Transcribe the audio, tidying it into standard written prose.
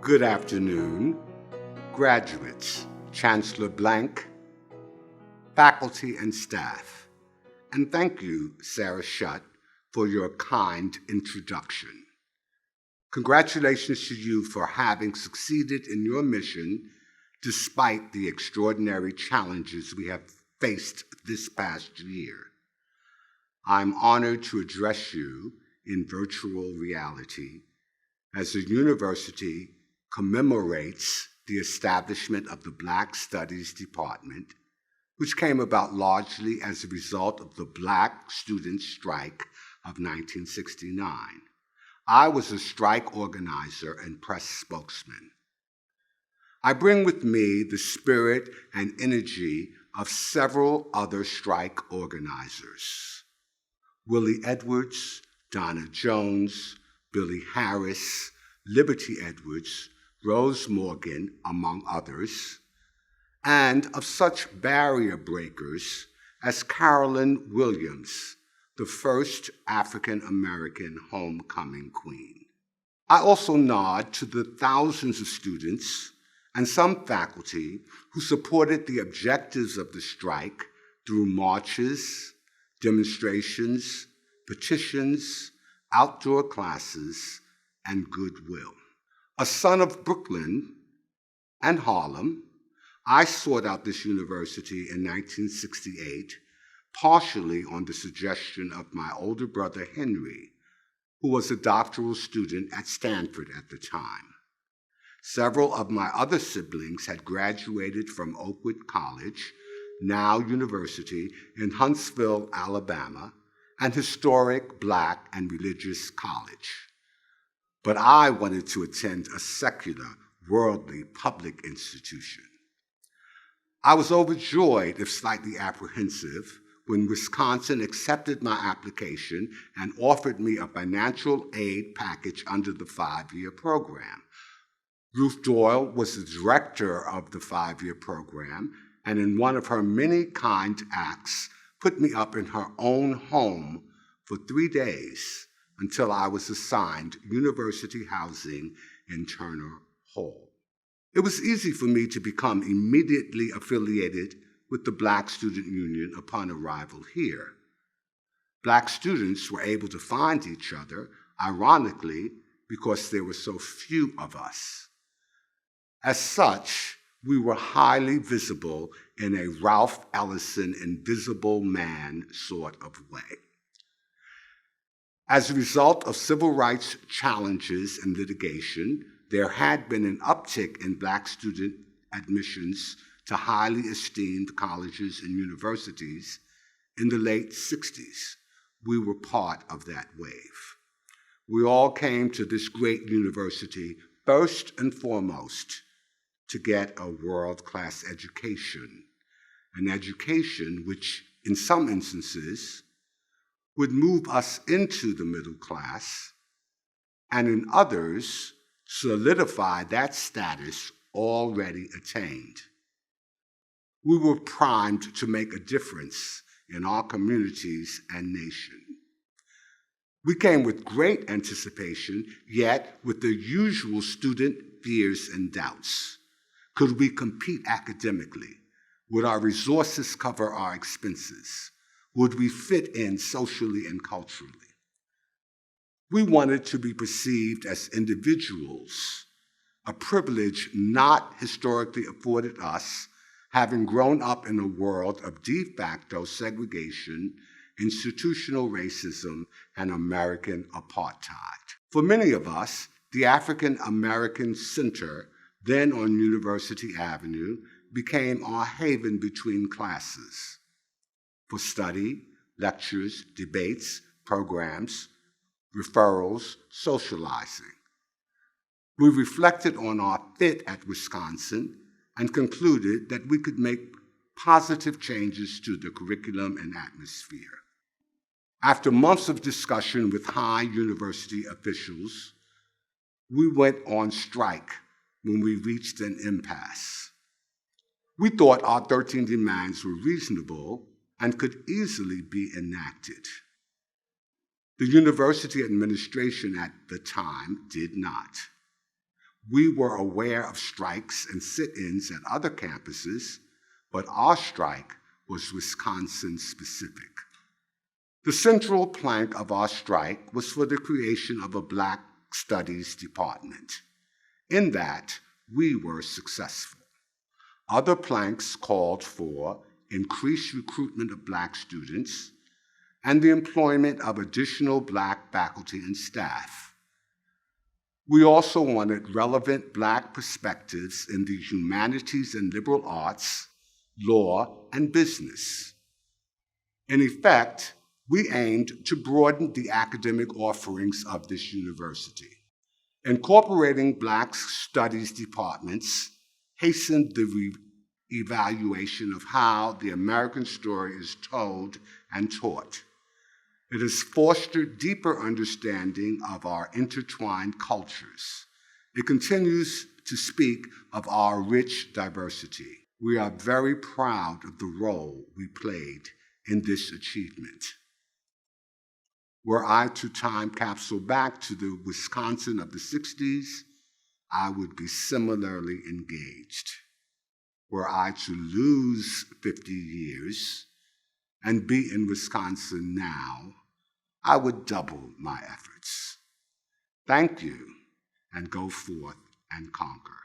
Good afternoon, graduates, Chancellor Blank, faculty and staff, and thank you, Sarah Shutt, for your kind introduction. Congratulations to you for having succeeded in your mission despite the extraordinary challenges we have faced this past year. I'm honored to address you in virtual reality as the university commemorates the establishment of the Black Studies Department, which came about largely as a result of the Black student strike of 1969. I was a strike organizer and press spokesman. I bring with me the spirit and energy of several other strike organizers: Willie Edwards, Donna Jones, Billy Harris, Liberty Edwards, Rose Morgan, among others, and of such barrier breakers as Carolyn Williams, the first African-American homecoming queen. I also nod to the thousands of students and some faculty who supported the objectives of the strike through marches, demonstrations, petitions, outdoor classes, and goodwill. A son of Brooklyn and Harlem, I sought out this university in 1968, partially on the suggestion of my older brother Henry, who was a doctoral student at Stanford at the time. Several of my other siblings had graduated from Oakwood College, now University, in Huntsville, Alabama, an historic Black and religious college. But I wanted to attend a secular, worldly, public institution. I was overjoyed, if slightly apprehensive, when Wisconsin accepted my application and offered me a financial aid package under the 5-year program. Ruth Doyle was the director of the 5-year program, and in one of her many kind acts, put me up in her own home for 3 days until I was assigned university housing in Turner Hall. It was easy for me to become immediately affiliated with the Black Student Union upon arrival here. Black students were able to find each other, ironically, because there were so few of us. As such, we were highly visible in a Ralph Ellison Invisible Man sort of way. As a result of civil rights challenges and litigation, there had been an uptick in Black student admissions to highly esteemed colleges and universities in the late 60s. We were part of that wave. We all came to this great university first and foremost to get a world-class education, an education which, in some instances, would move us into the middle class, and in others, solidify that status already attained. We were primed to make a difference in our communities and nation. We came with great anticipation, yet with the usual student fears and doubts. Could we compete academically? Would our resources cover our expenses? Would we fit in socially and culturally? We wanted to be perceived as individuals, a privilege not historically afforded us, having grown up in a world of de facto segregation, institutional racism, and American apartheid. For many of us, the African American Center, then on University Avenue, became our haven between classes for study, lectures, debates, programs, referrals, socializing. We reflected on our fit at Wisconsin and concluded that we could make positive changes to the curriculum and atmosphere. After months of discussion with high university officials, we went on strike when we reached an impasse. We thought our 13 demands were reasonable and could easily be enacted. The university administration at the time did not. We were aware of strikes and sit-ins at other campuses, but our strike was Wisconsin-specific. The central plank of our strike was for the creation of a Black Studies department. In that, we were successful. Other planks called for increased recruitment of Black students and the employment of additional Black faculty and staff. We also wanted relevant Black perspectives in the humanities and liberal arts, law, and business. In effect, we aimed to broaden the academic offerings of this university. Incorporating Black studies departments hastened the evaluation of how the American story is told and taught. It has fostered deeper understanding of our intertwined cultures. It continues to speak of our rich diversity. We are very proud of the role we played in this achievement. Were I to time capsule back to the Wisconsin of the 60s, I would be similarly engaged. Were I to lose 50 years and be in Wisconsin now, I would double my efforts. Thank you, and go forth and conquer.